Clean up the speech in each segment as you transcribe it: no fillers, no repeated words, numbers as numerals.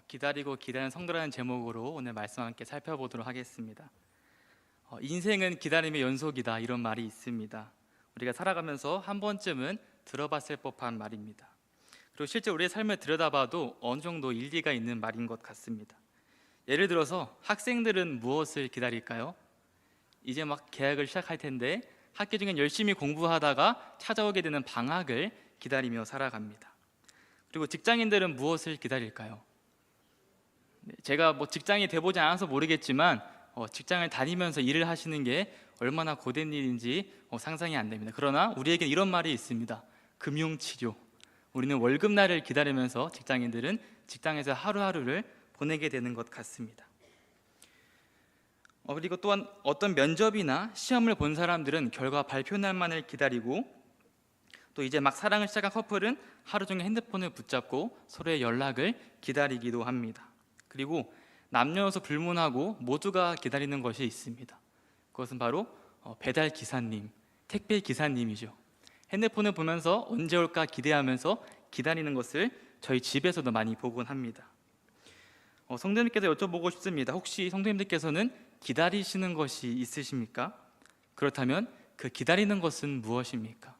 기다리고 기다리는 성도라는 제목으로 오늘 말씀 함께 살펴보도록 하겠습니다. 인생은 기다림의 연속이다, 이런 말이 있습니다. 우리가 살아가면서 한 번쯤은 들어봤을 법한 말입니다. 그리고 실제 우리의 삶을 들여다봐도 어느 정도 일리가 있는 말인 것 같습니다. 예를 들어서 학생들은 무엇을 기다릴까요? 이제 막 개학을 시작할 텐데 학교 중엔 열심히 공부하다가 찾아오게 되는 방학을 기다리며 살아갑니다. 그리고 직장인들은 무엇을 기다릴까요? 제가 직장이 돼보지 않아서 모르겠지만 직장을 다니면서 일을 하시는 게 얼마나 고된 일인지 상상이 안 됩니다. 그러나 우리에겐 이런 말이 있습니다. 금융치료. 우리는 월급날을 기다리면서 직장인들은 직장에서 하루하루를 보내게 되는 것 같습니다. 그리고 또한 어떤 면접이나 시험을 본 사람들은 결과 발표 날만을 기다리고, 또 이제 막 사랑을 시작한 커플은 하루 종일 핸드폰을 붙잡고 서로의 연락을 기다리기도 합니다. 그리고 남녀노소 불문하고 모두가 기다리는 것이 있습니다. 그것은 바로 배달 기사님, 택배 기사님이죠. 핸드폰을 보면서 언제 올까 기대하면서 기다리는 것을 저희 집에서도 많이 보곤 합니다. 성도님께서 여쭤보고 싶습니다. 혹시 성도님들께서는 기다리시는 것이 있으십니까? 그렇다면 그 기다리는 것은 무엇입니까?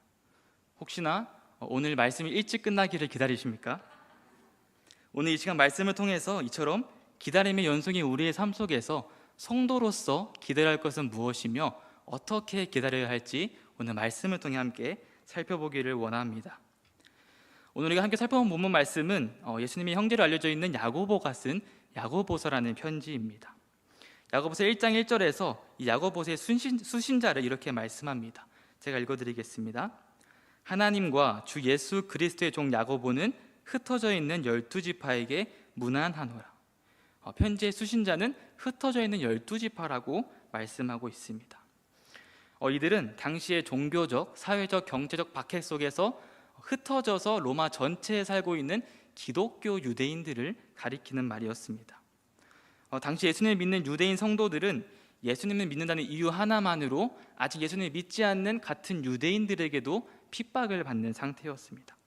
혹시나 오늘 말씀이 일찍 끝나기를 기다리십니까? 오늘 이 시간 말씀을 통해서 이처럼 기다림의 연속인 우리의 삶 속에서 성도로서 기다려야 할 것은 무엇이며 어떻게 기다려야 할지 오늘 말씀을 통해 함께 살펴보기를 원합니다. 오늘 우리가 함께 살펴본 본문 말씀은 예수님의 형제로 알려져 있는 야고보가 쓴 야고보서라는 편지입니다. 야고보서 1장 1절에서 이 야고보서의 수신자를 이렇게 말씀합니다. 제가 읽어드리겠습니다. 하나님과 주 예수 그리스도의 종 야고보는 흩어져 있는 12지파에게 문안하노라. 편지의 수신자는 흩어져 있는 12지파라고 말씀하고 있습니다. 이들은 당시의 종교적, 사회적, 경제적 박해 속에서 흩어져서 로마 전체에 살고 있는 기독교 유대인들을 가리키는 말이었습니다. 당시 예수님을 믿는 유대인 성도들은 예수님을 믿는다는 이유 하나만으로 아직 예수님을 믿지 않는 같은 유대인들에게도 핍박을 받는 상태였습니다.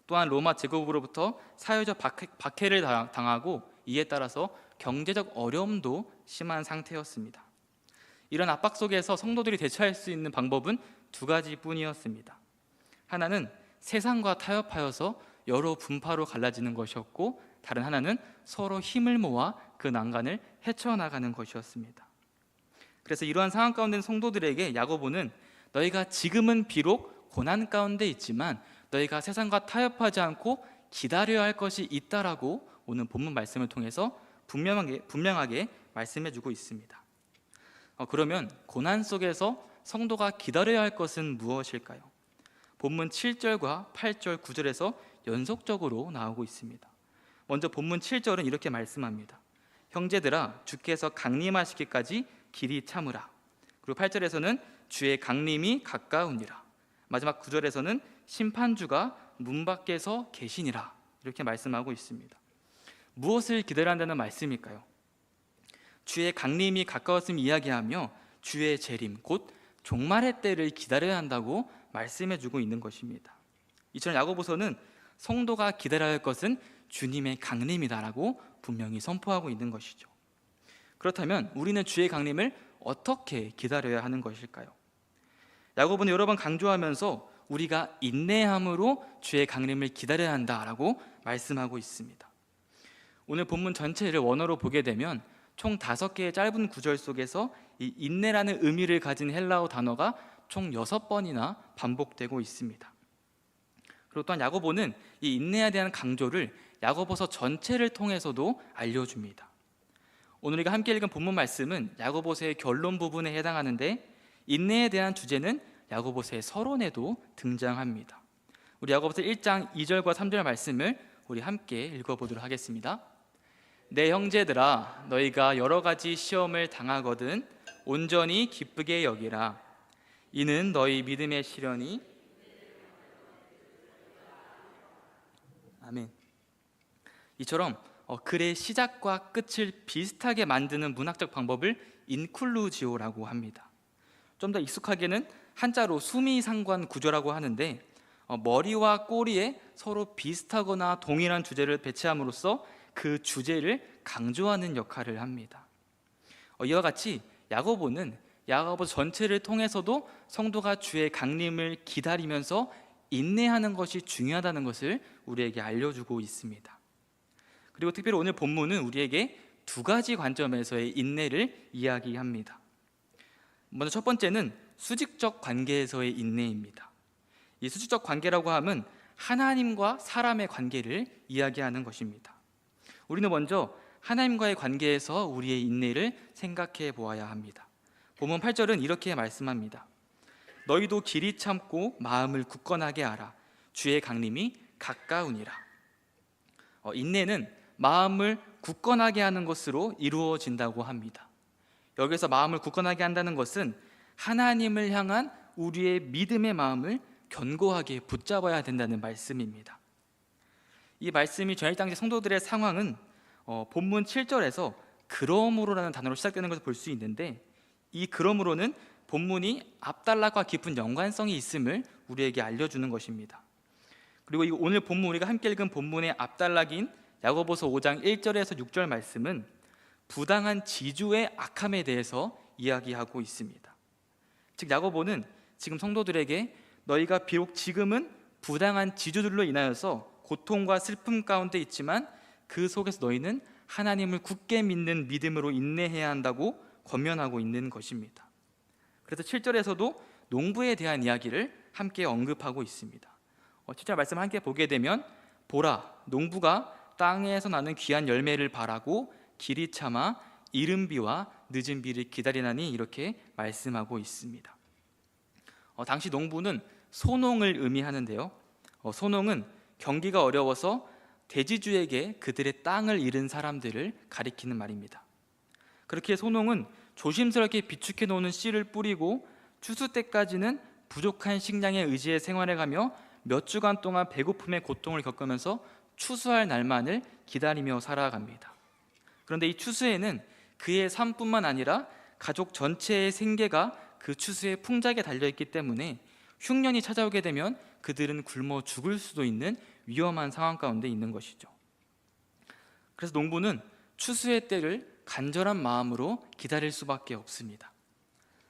또한 로마 제국으로부터 사회적 박해를 당하고 이에 따라서 경제적 어려움도 심한 상태였습니다. 이런 압박 속에서 성도들이 대처할 수 있는 방법은 두 가지뿐이었습니다. 하나는 세상과 타협하여서 여러 분파로 갈라지는 것이었고, 다른 하나는 서로 힘을 모아 그 난간을 헤쳐나가는 것이었습니다. 그래서 이러한 상황 가운데 있는 성도들에게 야고보는 너희가 지금은 비록 고난 가운데 있지만 너희가 세상과 타협하지 않고 기다려야 할 것이 있다라고 오늘 본문 말씀을 통해서 분명하게 말씀해주고 있습니다. 그러면 고난 속에서 성도가 기다려야 할 것은 무엇일까요? 본문 7절과 8절, 9절에서 연속적으로 나오고 있습니다. 먼저 본문 7절은 이렇게 말씀합니다. 형제들아, 주께서 강림하시기까지 길이 참으라. 그리고 8절에서는 주의 강림이 가까우니라. 마지막 9절에서는 심판주가 문 밖에서 계시니라. 이렇게 말씀하고 있습니다. 무엇을 기다려야 한다는 말씀일까요? 주의 강림이 가까웠음을 이야기하며 주의 재림, 곧 종말의 때를 기다려야 한다고 말씀해주고 있는 것입니다. 이처럼 야고보서는 성도가 기다려야 할 것은 주님의 강림이다라고 분명히 선포하고 있는 것이죠. 그렇다면 우리는 주의 강림을 어떻게 기다려야 하는 것일까요? 야고보는 여러 번 강조하면서 우리가 인내함으로 주의 강림을 기다려야 한다라고 말씀하고 있습니다. 오늘 본문 전체를 원어로 보게 되면 총 5개의 짧은 구절 속에서 이 인내라는 의미를 가진 헬라어 단어가 총 6번이나 반복되고 있습니다. 그리고 또한 야고보는 이 인내에 대한 강조를 야고보서 전체를 통해서도 알려줍니다. 오늘 우리가 함께 읽은 본문 말씀은 야고보서의 결론 부분에 해당하는데, 인내에 대한 주제는 야고보서의 서론에도 등장합니다. 우리 야고보서 1장 2절과 3절 말씀을 우리 함께 읽어보도록 하겠습니다. 내 형제들아, 너희가 여러 가지 시험을 당하거든 온전히 기쁘게 여기라. 이는 너희 믿음의 시련이 아멘. 이처럼 글의 시작과 끝을 비슷하게 만드는 문학적 방법을 인클루지오라고 합니다. 좀 더 익숙하게는 한자로 수미상관 구조라고 하는데, 머리와 꼬리에 서로 비슷하거나 동일한 주제를 배치함으로써 그 주제를 강조하는 역할을 합니다. 이와 같이 야고보는 야고보서 전체를 통해서도 성도가 주의 강림을 기다리면서 인내하는 것이 중요하다는 것을 우리에게 알려주고 있습니다. 그리고 특별히 오늘 본문은 우리에게 두 가지 관점에서의 인내를 이야기합니다. 먼저 첫 번째는 수직적 관계에서의 인내입니다. 이 수직적 관계라고 함은 하나님과 사람의 관계를 이야기하는 것입니다. 우리는 먼저 하나님과의 관계에서 우리의 인내를 생각해 보아야 합니다. 본문 8절은 이렇게 말씀합니다. 너희도 길이 참고 마음을 굳건하게 하라. 주의 강림이 가까우니라. 인내는 마음을 굳건하게 하는 것으로 이루어진다고 합니다. 여기서 마음을 굳건하게 한다는 것은 하나님을 향한 우리의 믿음의 마음을 견고하게 붙잡아야 된다는 말씀입니다. 이 말씀이 전일 당시 성도들의 상황은 본문 7절에서 그러므로라는 단어로 시작되는 것을 볼 수 있는데, 이 그러므로는 본문이 앞단락과 깊은 연관성이 있음을 우리에게 알려주는 것입니다. 그리고 오늘 본문 우리가 함께 읽은 본문의 앞단락인 야고보서 5장 1절에서 6절 말씀은 부당한 지주의 악함에 대해서 이야기하고 있습니다. 즉 야고보는 지금 성도들에게 너희가 비록 지금은 부당한 지주들로 인하여서 고통과 슬픔 가운데 있지만 그 속에서 너희는 하나님을 굳게 믿는 믿음으로 인내해야 한다고 권면하고 있는 것입니다. 그래서 7절에서도 농부에 대한 이야기를 함께 언급하고 있습니다. 7절 말씀 함께 보게 되면 보라, 농부가 땅에서 나는 귀한 열매를 바라고 길이 참아 이른 비와 늦은 비를 기다리나니, 이렇게 말씀하고 있습니다. 당시 농부는 소농을 의미하는데요, 소농은 경기가 어려워서 대지주에게 그들의 땅을 잃은 사람들을 가리키는 말입니다. 그렇게 소농은 조심스럽게 비축해 놓는 씨를 뿌리고 추수 때까지는 부족한 식량에 의지해 생활해가며 몇 주간 동안 배고픔의 고통을 겪으면서 추수할 날만을 기다리며 살아갑니다. 그런데 이 추수에는 그의 삶뿐만 아니라 가족 전체의 생계가 그 추수의 풍작에 달려있기 때문에 흉년이 찾아오게 되면 그들은 굶어 죽을 수도 있는 위험한 상황 가운데 있는 것이죠. 그래서 농부는 추수의 때를 간절한 마음으로 기다릴 수밖에 없습니다.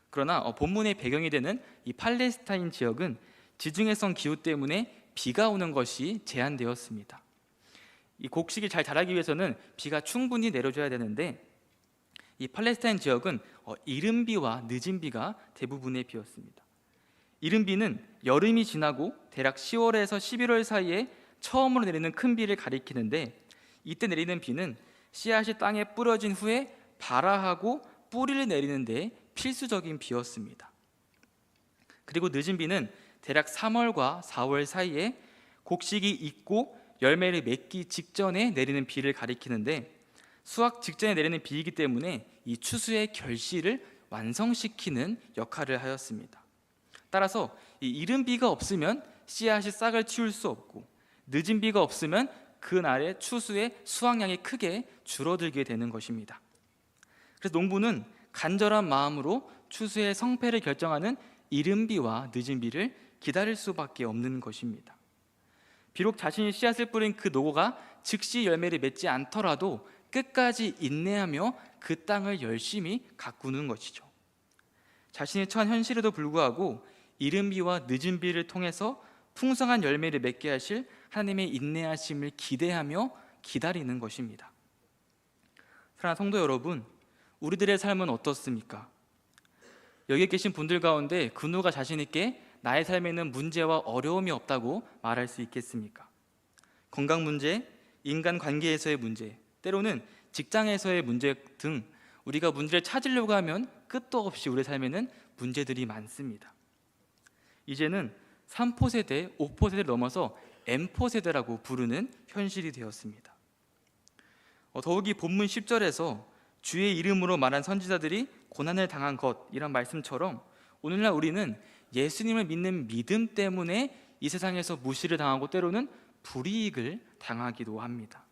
그러나 본문의 배경이 되는 이 팔레스타인 지역은 지중해성 기후 때문에 비가 오는 것이 제한되었습니다. 이 곡식이 잘 자라기 위해서는 비가 충분히 내려줘야 되는데, 이 팔레스타인 지역은 이른 비와 늦은 비가 대부분의 비였습니다. 이른 비는 여름이 지나고 대략 10월에서 11월 사이에 처음으로 내리는 큰 비를 가리키는데, 이때 내리는 비는 씨앗이 땅에 뿌려진 후에 발아하고 뿌리를 내리는 데 필수적인 비였습니다. 그리고 늦은 비는 대략 3월과 4월 사이에 곡식이 익고 열매를 맺기 직전에 내리는 비를 가리키는데, 수확 직전에 내리는 비이기 때문에 이 추수의 결실을 완성시키는 역할을 하였습니다. 따라서 이 이른 비가 없으면 씨앗이 싹을 틔울 수 없고, 늦은 비가 없으면 그날의 추수의 수확량이 크게 줄어들게 되는 것입니다. 그래서 농부는 간절한 마음으로 추수의 성패를 결정하는 이른 비와 늦은 비를 기다릴 수밖에 없는 것입니다. 비록 자신이 씨앗을 뿌린 그 노고가 즉시 열매를 맺지 않더라도 끝까지 인내하며 그 땅을 열심히 가꾸는 것이죠. 자신이 처한 현실에도 불구하고 이른 비와 늦은 비를 통해서 풍성한 열매를 맺게 하실 하나님의 인내하심을 기대하며 기다리는 것입니다. 사랑하는 성도 여러분, 우리들의 삶은 어떻습니까? 여기 계신 분들 가운데 그 누가 자신 있게 나의 삶에는 문제와 어려움이 없다고 말할 수 있겠습니까? 건강 문제, 인간 관계에서의 문제, 때로는 직장에서의 문제 등 우리가 문제를 찾으려고 하면 끝도 없이 우리 삶에는 문제들이 많습니다. 이제는 3포 세대, 5포 세대를 넘어서 M포 세대라고 부르는 현실이 되었습니다. 더욱이 본문 10절에서 주의 이름으로 말한 선지자들이 고난을 당한 것이란 말씀처럼 오늘날 우리는 예수님을 믿는 믿음 때문에 이 세상에서 무시를 당하고 때로는 불이익을 당하기도 합니다.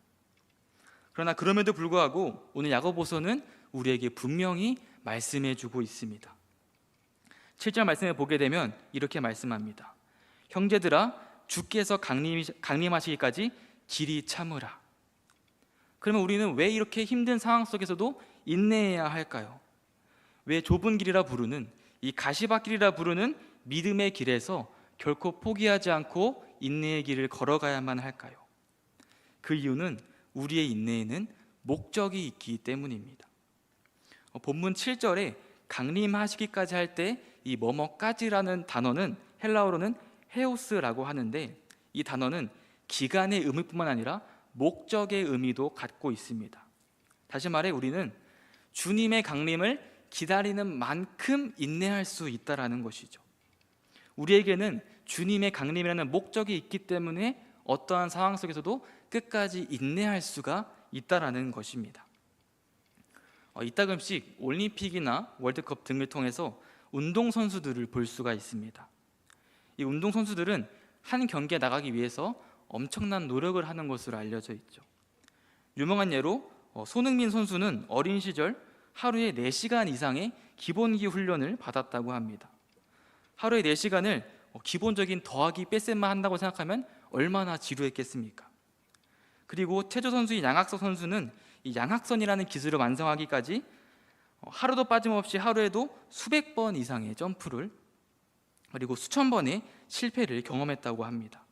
그러나 그럼에도 불구하고 오늘 야고보서는 우리에게 분명히 말씀해주고 있습니다. 7절 말씀을 보게 되면 이렇게 말씀합니다. 형제들아, 주께서 강림하시기까지 길이 참으라. 그러면 우리는 왜 이렇게 힘든 상황 속에서도 인내해야 할까요? 왜 좁은 길이라 부르는, 이 가시밭길이라 부르는 믿음의 길에서 결코 포기하지 않고 인내의 길을 걸어가야만 할까요? 그 이유는 우리의 인내에는 목적이 있기 때문입니다. 본문 7절에 강림하시기까지 할 때 이 뭐뭐까지라는 단어는 헬라어로는 헤오스라고 하는데, 이 단어는 기간의 의미뿐만 아니라 목적의 의미도 갖고 있습니다. 다시 말해 우리는 주님의 강림을 기다리는 만큼 인내할 수 있다라는 것이죠. 우리에게는 주님의 강림이라는 목적이 있기 때문에 어떠한 상황 속에서도 끝까지 인내할 수가 있다라는 것입니다. 이따금씩 올림픽이나 월드컵 등을 통해서 운동선수들을 볼 수가 있습니다. 이 운동선수들은 한 경기에 나가기 위해서 엄청난 노력을 하는 것으로 알려져 있죠. 유명한 예로 손흥민 선수는 어린 시절 하루에 4시간 이상의 기본기 훈련을 받았다고 합니다. 하루에 4시간을 기본적인 더하기 뺄셈만 한다고 생각하면 얼마나 지루했겠습니까? 그리고 체조 선수인 양학석 선수는 이 양학선이라는 기술을 완성하기까지 하루도 빠짐없이 하루에도 수백 번 이상의 점프를, 그리고 수천 번의 실패를 경험했다고 합니다.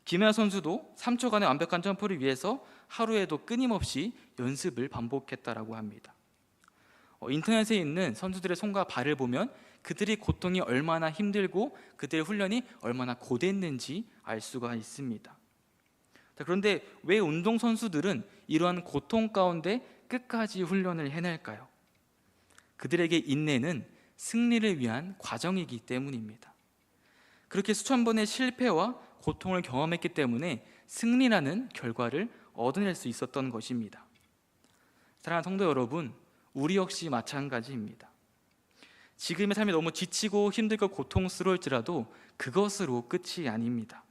김연아 선수도 3초간의 완벽한 점프를 위해서 하루에도 끊임없이 연습을 반복했다라고 합니다. 인터넷에 있는 선수들의 손과 발을 보면 그들의 고통이 얼마나 힘들고 그들의 훈련이 얼마나 고됐는지 알 수가 있습니다. 그런데 왜 운동선수들은 이러한 고통 가운데 끝까지 훈련을 해낼까요? 그들에게 인내는 승리를 위한 과정이기 때문입니다. 그렇게 수천 번의 실패와 고통을 경험했기 때문에 승리라는 결과를 얻어낼 수 있었던 것입니다. 사랑하는 성도 여러분, 우리 역시 마찬가지입니다. 지금의 삶이 너무 지치고 힘들고 고통스러울지라도 그것으로 끝이 아닙니다.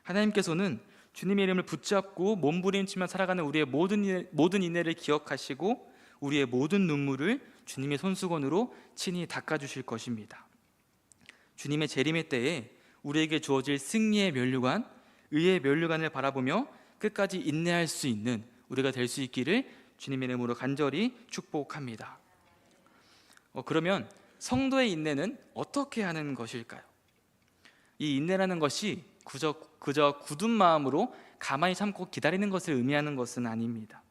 하나님께서는 주님의 이름을 붙잡고 몸부림치며 살아가는 우리의 모든 인내를 기억하시고 우리의 모든 눈물을 주님의 손수건으로 친히 닦아주실 것입니다. 주님의 재림의 때에 우리에게 주어질 승리의 면류관, 의의 면류관을 바라보며 끝까지 인내할 수 있는 우리가 될 수 있기를 주님의 이름으로 간절히 축복합니다. 그러면 성도의 인내는 어떻게 하는 것일까요? 이 인내라는 것이 그저 굳은 마음으로 가만히 참고 기다리는 것을 의미하는 것은 아닙니다.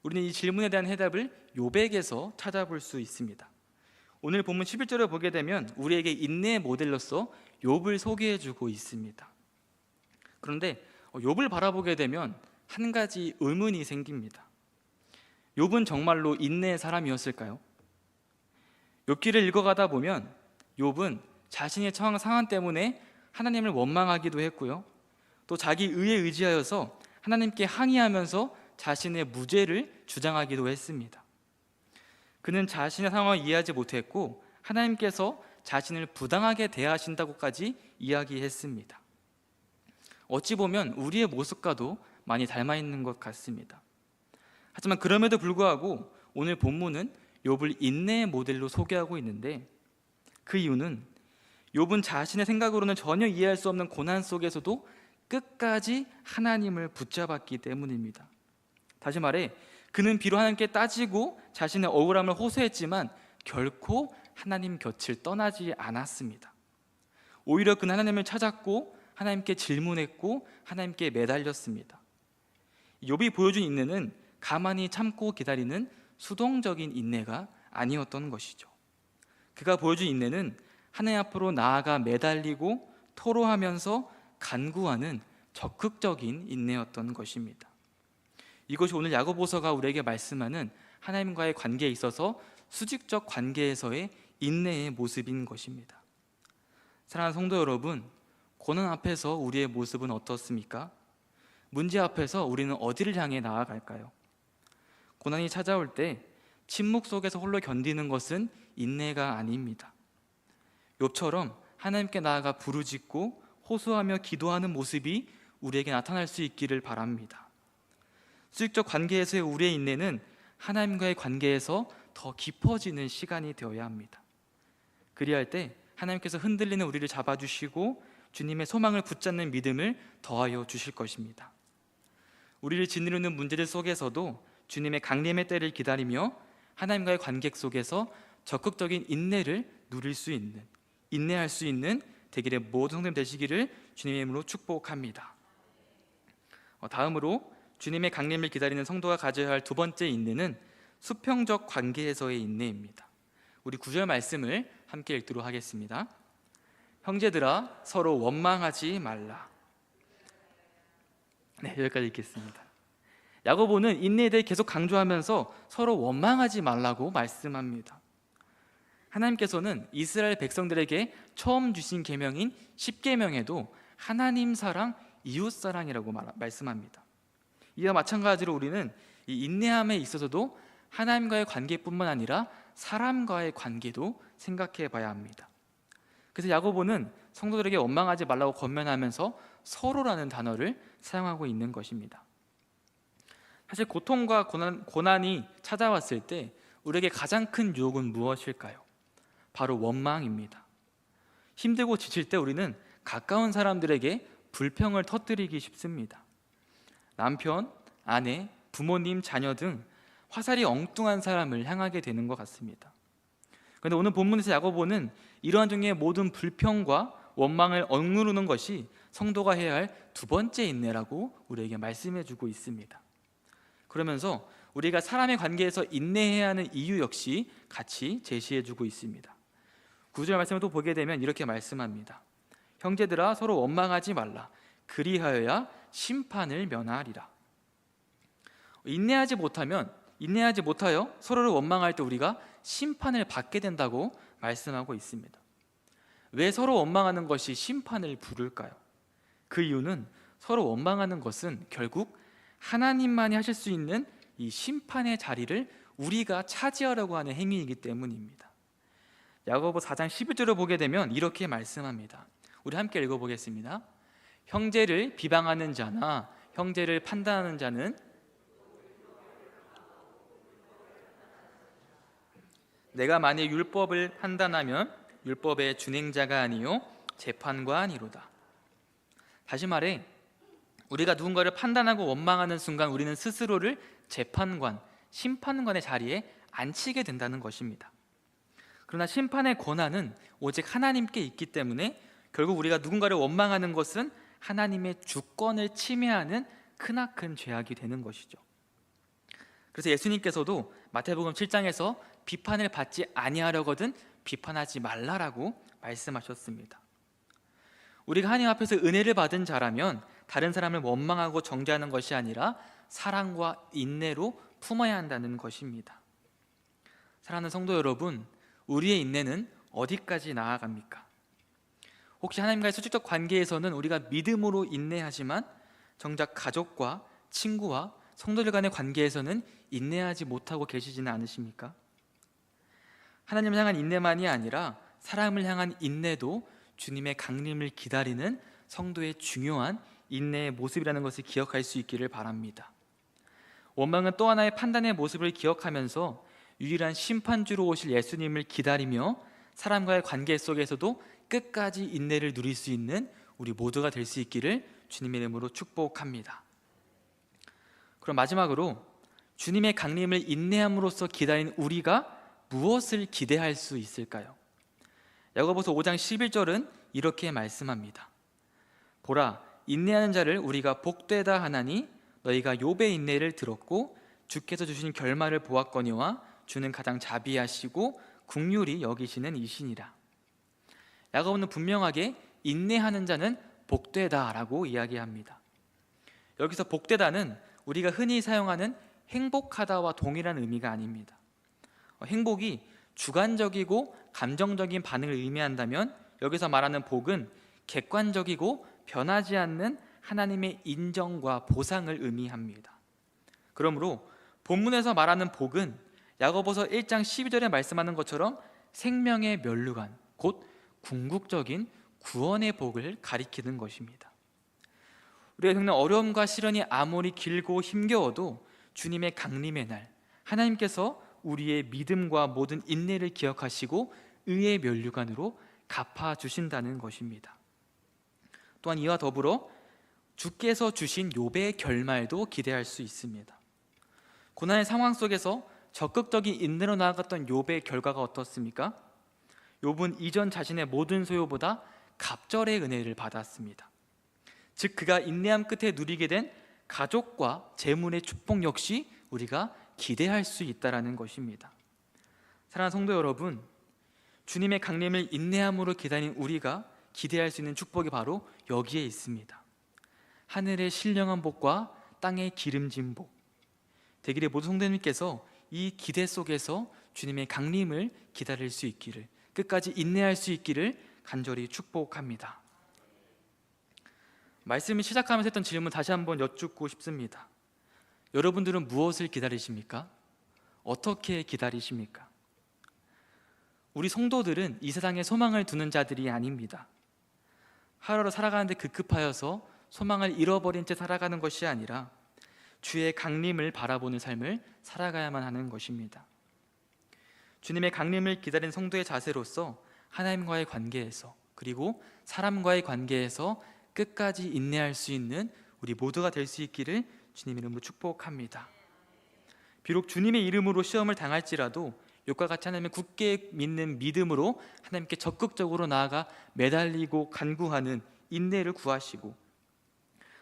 우리는 이 질문에 대한 해답을 욥에게서 찾아볼 수 있습니다. 오늘 본문 11절을 보게 되면 우리에게 인내의 모델로서 욥을 소개해주고 있습니다. 그런데 욥을 바라보게 되면 한 가지 의문이 생깁니다. 욥은 정말로 인내의 사람이었을까요? 욥기를 읽어가다 보면 욥은 자신의 처한 상황 때문에 하나님을 원망하기도 했고요, 또 자기 의에 의지하여서 하나님께 항의하면서 자신의 무죄를 주장하기도 했습니다. 그는 자신의 상황을 이해하지 못했고 하나님께서 자신을 부당하게 대하신다고까지 이야기했습니다. 어찌 보면 우리의 모습과도 많이 닮아 있는 것 같습니다. 하지만 그럼에도 불구하고 오늘 본문은 욥을 인내의 모델로 소개하고 있는데, 그 이유는 욥은 자신의 생각으로는 전혀 이해할 수 없는 고난 속에서도 끝까지 하나님을 붙잡았기 때문입니다. 다시 말해 그는 비록 하나님께 따지고 자신의 억울함을 호소했지만 결코 하나님 곁을 떠나지 않았습니다. 오히려 그는 하나님을 찾았고 하나님께 질문했고 하나님께 매달렸습니다. 욥이 보여준 인내는 가만히 참고 기다리는 수동적인 인내가 아니었던 것이죠. 그가 보여준 인내는 하나님 앞으로 나아가 매달리고 토로하면서 간구하는 적극적인 인내였던 것입니다. 이것이 오늘 야고보서가 우리에게 말씀하는 하나님과의 관계에 있어서 수직적 관계에서의 인내의 모습인 것입니다. 사랑하는 성도 여러분, 고난 앞에서 우리의 모습은 어떻습니까? 문제 앞에서 우리는 어디를 향해 나아갈까요? 고난이 찾아올 때 침묵 속에서 홀로 견디는 것은 인내가 아닙니다. 욥처럼 하나님께 나아가 부르짖고 호소하며 기도하는 모습이 우리에게 나타날 수 있기를 바랍니다. 수직적 관계에서의 우리의 인내는 하나님과의 관계에서 더 깊어지는 시간이 되어야 합니다. 그리할 때 하나님께서 흔들리는 우리를 잡아주시고 주님의 소망을 붙잡는 믿음을 더하여 주실 것입니다. 우리를 짓누르는 문제들 속에서도 주님의 강림의 때를 기다리며 하나님과의 관계 속에서 적극적인 인내를 누릴 수 있는, 인내할 수 있는 대길의 모든 성도님 되시기를 주님의 이름으로 축복합니다. 다음으로 주님의 강림을 기다리는 성도가 가져야 할 두 번째 인내는 수평적 관계에서의 인내입니다. 우리 9절 말씀을 함께 읽도록 하겠습니다. 형제들아 서로 원망하지 말라. 네, 여기까지 읽겠습니다. 야고보는 인내에 대해 계속 강조하면서 서로 원망하지 말라고 말씀합니다. 하나님께서는 이스라엘 백성들에게 처음 주신 계명인 10계명에도 하나님 사랑, 이웃 사랑이라고 말씀합니다. 이와 마찬가지로 우리는 이 인내함에 있어서도 하나님과의 관계뿐만 아니라 사람과의 관계도 생각해 봐야 합니다. 그래서 야고보는 성도들에게 원망하지 말라고 권면하면서 서로라는 단어를 사용하고 있는 것입니다. 사실 고통과 고난이 찾아왔을 때 우리에게 가장 큰 유혹은 무엇일까요? 바로 원망입니다. 힘들고 지칠 때 우리는 가까운 사람들에게 불평을 터뜨리기 쉽습니다. 남편, 아내, 부모님, 자녀 등 화살이 엉뚱한 사람을 향하게 되는 것 같습니다. 그런데 오늘 본문에서 야고보는 이러한 종류의 모든 불평과 원망을 억누르는 것이 성도가 해야 할 두 번째 인내라고 우리에게 말씀해 주고 있습니다. 그러면서 우리가 사람의 관계에서 인내해야 하는 이유 역시 같이 제시해 주고 있습니다. 9절 말씀을 또 보게 되면 이렇게 말씀합니다. 형제들아 서로 원망하지 말라. 그리하여야 심판을 면하리라. 인내하지 못하여 서로를 원망할 때 우리가 심판을 받게 된다고 말씀하고 있습니다. 왜 서로 원망하는 것이 심판을 부를까요? 그 이유는 서로 원망하는 것은 결국 하나님만이 하실 수 있는 이 심판의 자리를 우리가 차지하려고 하는 행위이기 때문입니다. 야고보 4장 11절을 보게 되면 이렇게 말씀합니다. 우리 함께 읽어보겠습니다. 형제를 비방하는 자나 형제를 판단하는 자는 내가 만일 율법을 판단하면 율법의 준행자가 아니요 재판관이로다. 다시 말해 우리가 누군가를 판단하고 원망하는 순간 우리는 스스로를 재판관, 심판관의 자리에 앉히게 된다는 것입니다. 그러나 심판의 권한은 오직 하나님께 있기 때문에 결국 우리가 누군가를 원망하는 것은 하나님의 주권을 침해하는 크나큰 죄악이 되는 것이죠. 그래서 예수님께서도 마태복음 7장에서 비판을 받지 아니하려거든 비판하지 말라라고 말씀하셨습니다. 우리가 하나님 앞에서 은혜를 받은 자라면 다른 사람을 원망하고 정죄하는 것이 아니라 사랑과 인내로 품어야 한다는 것입니다. 사랑하는 성도 여러분, 우리의 인내는 어디까지 나아갑니까? 혹시 하나님과의 수직적 관계에서는 우리가 믿음으로 인내하지만 정작 가족과 친구와 성도들 간의 관계에서는 인내하지 못하고 계시지는 않으십니까? 하나님을 향한 인내만이 아니라 사람을 향한 인내도 주님의 강림을 기다리는 성도의 중요한 인내의 모습이라는 것을 기억할 수 있기를 바랍니다. 원망은 또 하나의 판단의 모습을 기억하면서 유일한 심판주로 오실 예수님을 기다리며 사람과의 관계 속에서도 끝까지 인내를 누릴 수 있는 우리 모두가 될 수 있기를 주님의 이름으로 축복합니다. 그럼 마지막으로 주님의 강림을 인내함으로써 기다리는 우리가 무엇을 기대할 수 있을까요? 야고보서 5장 11절은 이렇게 말씀합니다. 보라, 인내하는 자를 우리가 복되다 하나니 너희가 욥의 인내를 들었고 주께서 주신 결말을 보았거니와 주는 가장 자비하시고 긍휼히 여기시는 이시니라. 야고보는 분명하게 인내하는 자는 복되다라고 이야기합니다. 여기서 복되다는 우리가 흔히 사용하는 행복하다와 동일한 의미가 아닙니다. 행복이 주관적이고 감정적인 반응을 의미한다면 여기서 말하는 복은 객관적이고 변하지 않는 하나님의 인정과 보상을 의미합니다. 그러므로 본문에서 말하는 복은 야고보서 1장 12절에 말씀하는 것처럼 생명의 면류관, 곧 궁극적인 구원의 복을 가리키는 것입니다. 우리가 겪는 어려움과 시련이 아무리 길고 힘겨워도 주님의 강림의 날 하나님께서 우리의 믿음과 모든 인내를 기억하시고 의의 면류관으로 갚아주신다는 것입니다. 또한 이와 더불어 주께서 주신 욥의 결말도 기대할 수 있습니다. 고난의 상황 속에서 적극적인 인내로 나아갔던 욥의 결과가 어떻습니까? 욥은 이전 자신의 모든 소유보다 갑절의 은혜를 받았습니다. 즉 그가 인내함 끝에 누리게 된 가족과 재물의 축복 역시 우리가 기대할 수 있다는 것입니다. 사랑하는 성도 여러분, 주님의 강림을 인내함으로 기다린 우리가 기대할 수 있는 축복이 바로 여기에 있습니다. 하늘의 신령한 복과 땅의 기름진 복. 대길의 모든 성도님께서 이 기대 속에서 주님의 강림을 기다릴 수 있기를, 끝까지 인내할 수 있기를 간절히 축복합니다. 말씀을 시작하면서 했던 질문 다시 한번 여쭙고 싶습니다. 여러분들은 무엇을 기다리십니까? 어떻게 기다리십니까? 우리 성도들은 이 세상에 소망을 두는 자들이 아닙니다. 하루하루 살아가는데 급급하여서 소망을 잃어버린 채 살아가는 것이 아니라 주의 강림을 바라보는 삶을 살아가야만 하는 것입니다. 주님의 강림을 기다린 성도의 자세로서 하나님과의 관계에서, 그리고 사람과의 관계에서 끝까지 인내할 수 있는 우리 모두가 될 수 있기를 주님 이름으로 축복합니다. 비록 주님의 이름으로 시험을 당할지라도 욥과 같이 하나님을 굳게 믿는 믿음으로 하나님께 적극적으로 나아가 매달리고 간구하는 인내를 구하시고,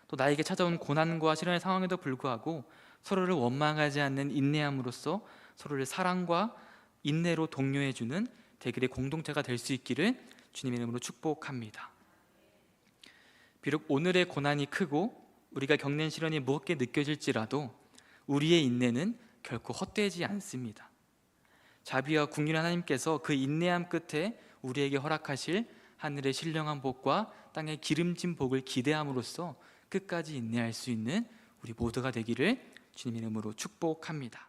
또 나에게 찾아온 고난과 시련의 상황에도 불구하고 서로를 원망하지 않는 인내함으로써 서로를 사랑과 인내로 독려해주는 대길의 공동체가 될 수 있기를 주님의 이름으로 축복합니다. 비록 오늘의 고난이 크고 우리가 겪는 시련이 무겁게 느껴질지라도 우리의 인내는 결코 헛되지 않습니다. 자비와 긍휼한 하나님께서 그 인내함 끝에 우리에게 허락하실 하늘의 신령한 복과 땅의 기름진 복을 기대함으로써 끝까지 인내할 수 있는 우리 모두가 되기를 주님 이름으로 축복합니다.